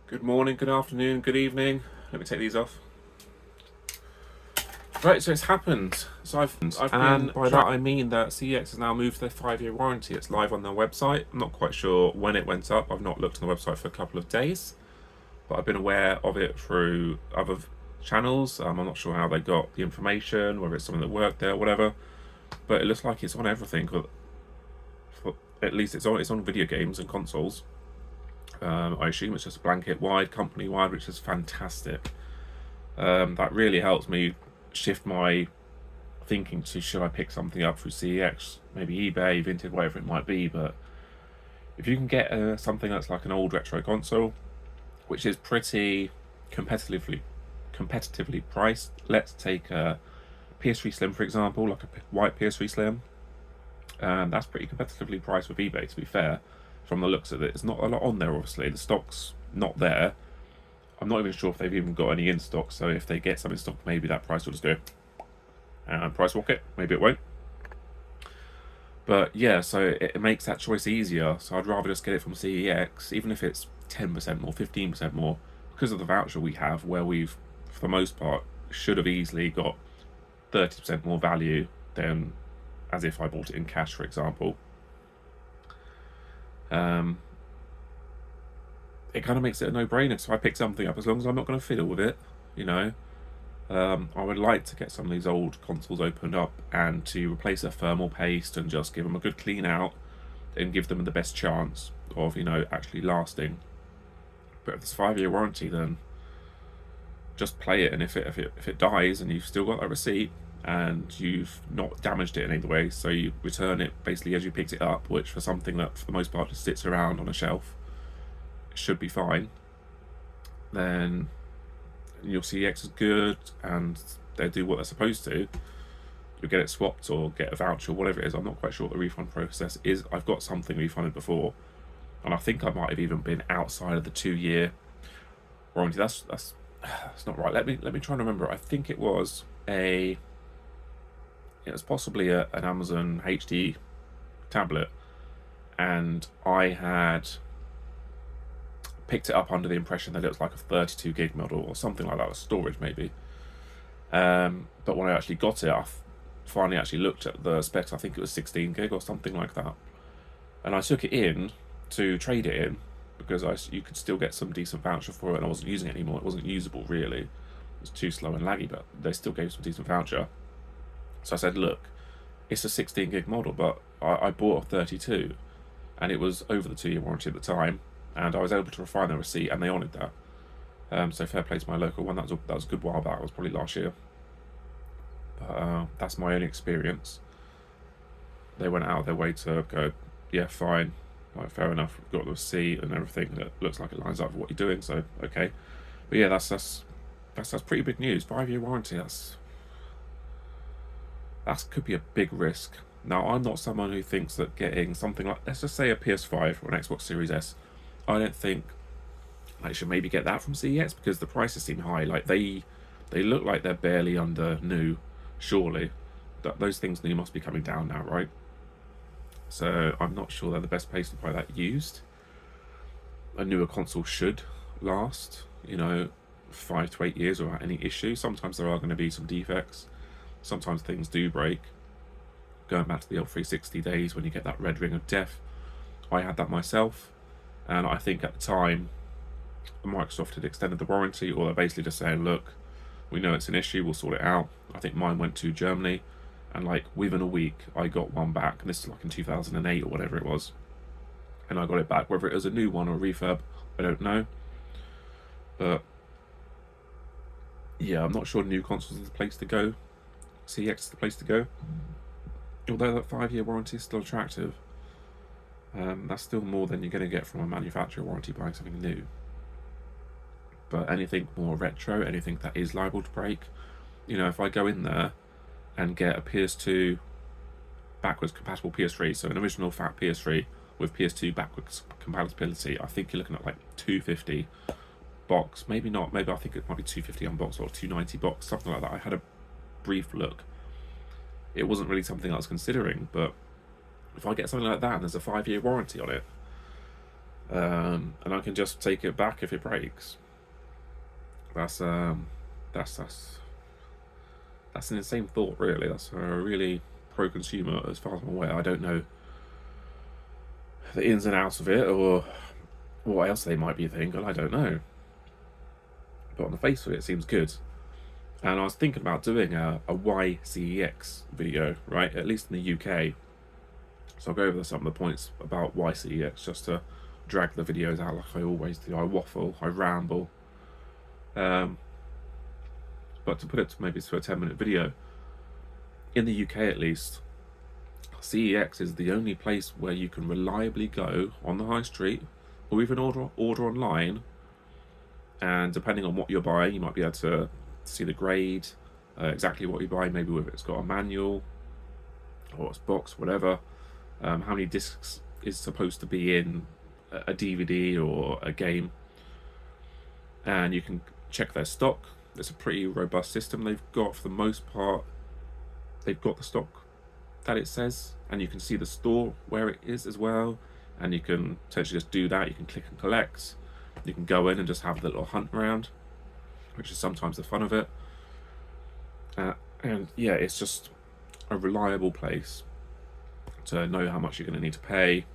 Good morning, good afternoon, good evening. Let me take these off. Right, so it's happened. So I've been. By that I mean that CEX has now moved their 5-year warranty. It's live on their website. I'm not quite sure when it went up. I've not looked on the website for a couple of days, but I've been aware of it through other channels. I'm not sure how they got the information, whether it's someone that worked there, whatever. But it looks like it's on everything. At least it's on video games and consoles. I assume it's just blanket wide, company wide, which is fantastic. That really helps me shift my thinking to should I pick something up through CEX, maybe eBay, Vinted, whatever it might be. But if you can get something that's like an old retro console, which is pretty competitively priced. Let's take a PS3 Slim for example, like a white PS3 Slim. That's pretty competitively priced with eBay, to be fair. From the looks of it, there's not a lot on there. Obviously, the stock's not there. I'm not even sure if they've even got any in stock. So if they get some in stock, maybe that price will just go and price rocket. Maybe it won't. But yeah, so it makes that choice easier. So I'd rather just get it from CEX, even if it's 10% more, 15% more, because of the voucher we have, where we've, for the most part, should have easily got 30% more value than as if I bought it in cash, for example. It kind of makes it a no-brainer. So I pick something up, as long as I'm not going to fiddle with it, you know. I would like to get some of these old consoles opened up and to replace their thermal paste and just give them a good clean out and give them the best chance of, actually lasting. But if it's 5-year warranty, then just play it. And if it dies and you've still got that receipt and you've not damaged it in any way, so you return it basically as you picked it up, which for something that for the most part just sits around on a shelf should be fine, then your CEX is good and they do what they're supposed to. You'll get it swapped or get a voucher, whatever it is. I'm not quite sure what the refund process is. I've got something refunded before, and I think I might have even been outside of the 2-year warranty. That's not right. Let me try and remember. I think it was possibly an Amazon HD tablet, and I had picked it up under the impression that it was like a 32 gig model or something like that, or storage maybe. But when I actually got it, I finally actually looked at the specs. I think it was 16 gig or something like that, and I took it in to trade it in because you could still get some decent voucher for it, and I wasn't using it anymore. It wasn't usable really. It was too slow and laggy, but they still gave some decent voucher. So I said, look, it's a 16 gig model, but I bought a 32, and it was over the 2-year warranty at the time, and I was able to refine the receipt, and they honoured that. So fair play to my local one. That was a good while back. It was probably last year. But that's my only experience. They went out of their way to go, yeah, fine, like, fair enough. We've got the receipt and everything that looks like it lines up with what you're doing. So okay, but yeah, that's pretty big news. 5-year warranty. That could be a big risk. Now, I'm not someone who thinks that getting something like, let's just say a PS5 or an Xbox Series S, I don't think I should maybe get that from CEX because the prices seem high. Like they look like they're barely under new. Surely, those things new must be coming down now, right? So I'm not sure they're the best place to buy that used. A newer console should last, 5 to 8 years without any issue. Sometimes there are going to be some defects. Sometimes things do break. Going back to the old 360 days when you get that red ring of death, I had that myself, and I think at the time Microsoft had extended the warranty, or they're basically just saying, look, we know it's an issue, we'll sort it out. I think mine went to Germany, and like within a week I got one back, and this is like in 2008 or whatever it was, and I got it back. Whether it was a new one or a refurb, I don't know, but yeah, I'm not sure new consoles is the place to go. CEX is the place to go. Although that 5-year warranty is still attractive, that's still more than you're going to get from a manufacturer warranty buying something new. But anything more retro, anything that is liable to break, if I go in there and get a PS2 backwards compatible PS3, so an original fat PS3 with PS2 backwards compatibility, I think you're looking at like 250 box. Maybe not. Maybe I think it might be 250 unboxed or 290 box, something like that. I had a brief look. It wasn't really something I was considering, but if I get something like that and there's a 5-year warranty on it, and I can just take it back if it breaks. That's an insane thought, really. That's really pro-consumer as far as I'm aware. I don't know the ins and outs of it or what else they might be thinking. I don't know, but on the face of it, it seems good. And I was thinking about doing a CEX video, right? At least in the UK. So I'll go over some of the points about CEX just to drag the videos out like I always do. I waffle, I ramble. But to put it maybe to a 10-minute video, in the UK at least, CEX is the only place where you can reliably go on the high street or even order online, and depending on what you're buying, you might be able to see the grade, exactly what you're buying, maybe whether it's got a manual or it's box, whatever, how many discs is supposed to be in a DVD or a game, and you can check their stock. It's a pretty robust system they've got. For the most part, they've got the stock that it says, and you can see the store where it is as well, and you can potentially just do that. You can click and collect, you can go in and just have the little hunt around, which is sometimes the fun of it. And yeah, it's just a reliable place to know how much you're going to need to pay,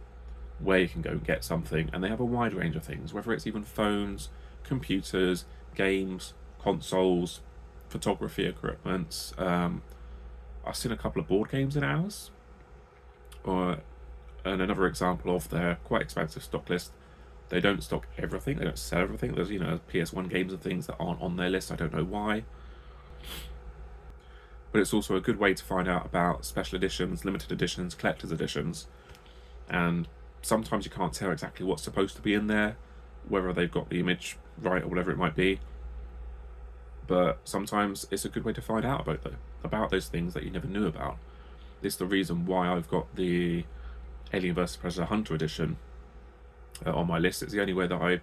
where you can go and get something, and they have a wide range of things, whether it's even phones, computers, games, consoles, photography equipment. I've seen a couple of board games in ours, and another example of their quite expensive stock list. They don't stock everything, they don't sell everything. There's, PS1 games and things that aren't on their list. I don't know why. But it's also a good way to find out about special editions, limited editions, collector's editions. And sometimes you can't tell exactly what's supposed to be in there, whether they've got the image right or whatever it might be. But sometimes it's a good way to find out about those things that you never knew about. This is the reason why I've got the Alien vs Predator Hunter edition on my list. It's the only way that I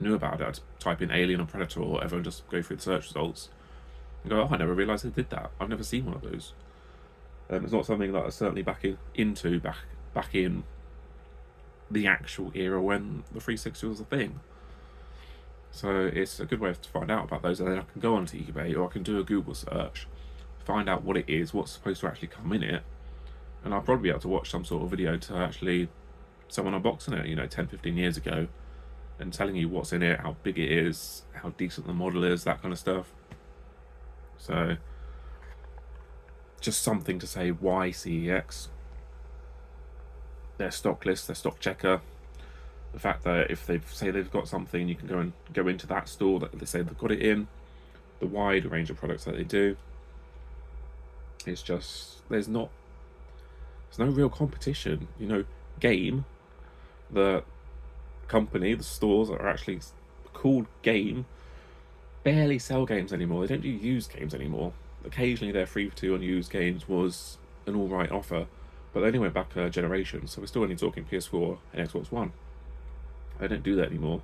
knew about it. I'd type in Alien or Predator or whatever and just go through the search results and go, oh, I never realised they did that. I've never seen one of those. It's not something that I certainly back in the actual era when the 360 was a thing. So it's a good way to find out about those, and then I can go onto eBay or I can do a Google search, find out what it is, what's supposed to actually come in it, and I'll probably be able to watch some sort of video to actually someone unboxing it, 10-15 years ago, and telling you what's in it, how big it is, how decent the model is, that kind of stuff. So just something to say why CEX, their stock list, their stock checker, the fact that if they say they've got something, you can go into that store that they say they've got it in, the wide range of products that they do. It's just there's no real competition. Game, the company, the stores that are actually called Game, barely sell games anymore. They don't do used games anymore. Occasionally their 3 for 2 on used games was an alright offer, but they only went back a generation, so we're still only talking PS4 and Xbox One. They don't do that anymore.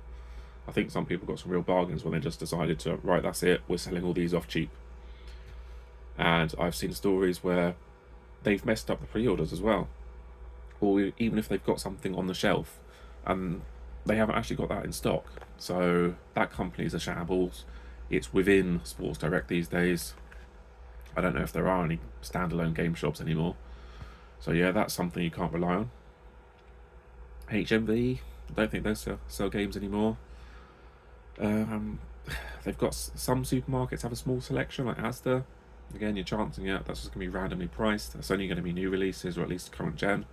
I think some people got some real bargains when they just decided to, right, that's it, we're selling all these off cheap. And I've seen stories where they've messed up the pre-orders as well, or even if they've got something on the shelf and they haven't actually got that in stock. So that company's a shambles. It's within Sports Direct these days. I don't know if there are any standalone game shops anymore. So yeah, that's something you can't rely on. HMV, I don't think they sell games anymore. They've got some supermarkets have a small selection, like Asda. Again, you're chancing it, that's just going to be randomly priced. That's only going to be new releases, or at least current gen.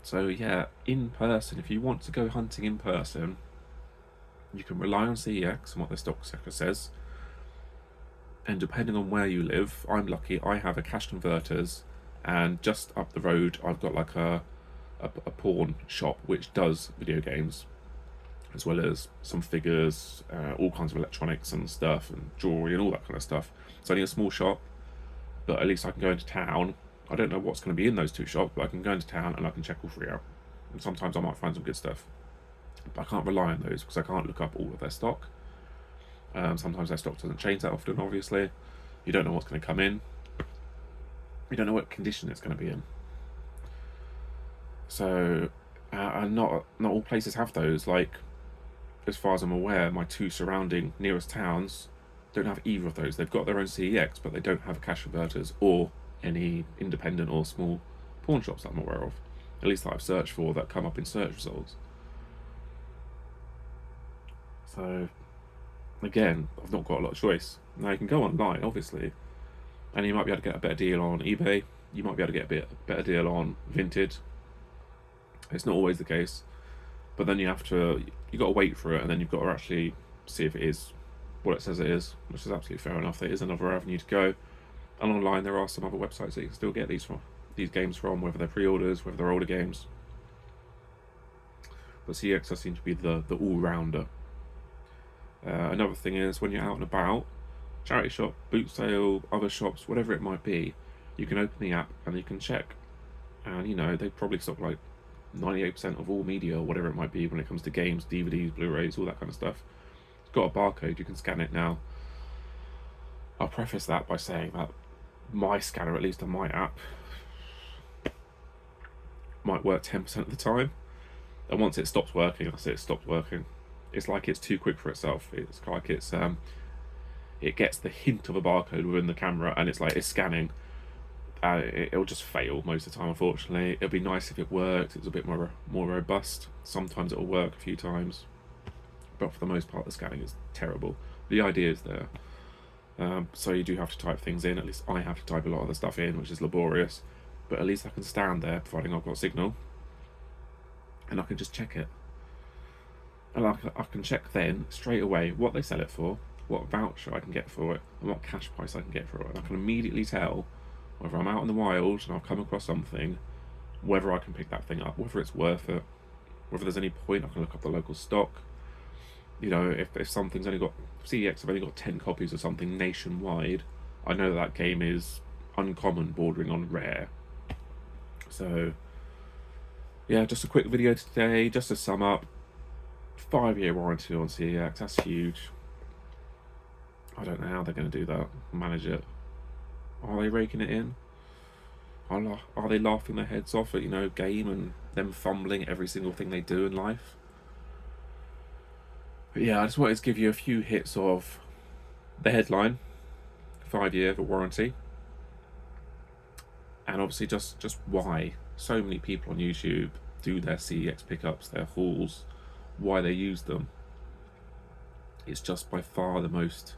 So yeah, in person, if you want to go hunting in person, you can rely on CEX and what their stock checker says. And depending on where you live, I'm lucky, I have a cash converters, and just up the road I've got like a pawn shop which does video games, as well as some figures, all kinds of electronics and stuff, and jewelry and all that kind of stuff. It's only a small shop, but at least I can go into town. I don't know what's going to be in those two shops, but I can go into town and I can check all three out. And sometimes I might find some good stuff, but I can't rely on those because I can't look up all of their stock. Sometimes their stock doesn't change that often, obviously. You don't know what's going to come in. You don't know what condition it's going to be in. So and not all places have those. Like, as far as I'm aware, my 2 surrounding nearest towns don't have either of those. They've got their own CEX, but they don't have cash converters or any independent or small pawn shops that I'm aware of. At least that I've searched for, that come up in search results. So, again, I've not got a lot of choice. Now, you can go online, obviously, and you might be able to get a better deal on eBay. You might be able to get a better deal on Vinted. It's not always the case, but then you got to wait for it, and then you've got to actually see if it is what it says it is, which is absolutely fair enough. There is another avenue to go. And online, there are some other websites that you can still get these games from, whether they're pre-orders, whether they're older games. But CEX does seem to be the all-rounder. Another thing is, when you're out and about, charity shop, boot sale, other shops, whatever it might be, you can open the app and you can check. And, you know, they probably stock like 98% of all media, or whatever it might be, when it comes to games, DVDs, Blu-rays, all that kind of stuff. It's got a barcode, you can scan it now. I'll preface that by saying that my scanner, at least on my app, might work 10% of the time. And once it stops working, I say it stopped working. It's like it's too quick for itself. It's like it gets the hint of a barcode within the camera, and it's like it's scanning. It'll just fail most of the time, unfortunately. It'd be nice if it worked. It was a bit more robust. Sometimes it'll work a few times, but for the most part, the scanning is terrible. The idea is there. So you do have to type things in. At least I have to type a lot of the stuff in, which is laborious. But at least I can stand there, providing I've got signal, and I can just check it. And I can check then straight away what they sell it for, what voucher I can get for it, and what cash price I can get for it. And I can immediately tell whether I'm out in the wild and I've come across something, whether I can pick that thing up, whether it's worth it, whether there's any point. I can look up the local stock. You know, if something's only got CEX have only got 10 copies of something nationwide, I know that game is uncommon, bordering on rare. So yeah, just a quick video today, just to sum up. 5-year warranty on CEX, that's huge. I don't know how they're going to do that, manage it. Are they raking it in? Are they laughing their heads off at, you know, game and them fumbling every single thing they do in life? But yeah, I just wanted to give you a few hits of the headline, 5-year warranty, and obviously just why so many people on YouTube do their CEX pickups, their hauls, why they use them. It's just by far the most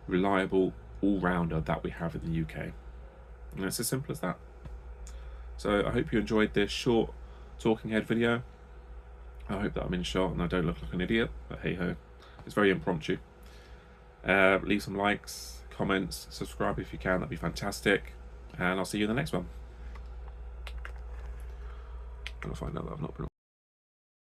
reliable all-rounder that we have in the UK, and it's as simple as that. So I hope you enjoyed this short talking head video. I hope that I'm in shot and I don't look like an idiot, but hey ho, it's very impromptu. Leave some likes, comments, subscribe if you can, that'd be fantastic, and I'll see you in the next one. I'll find out that I've not been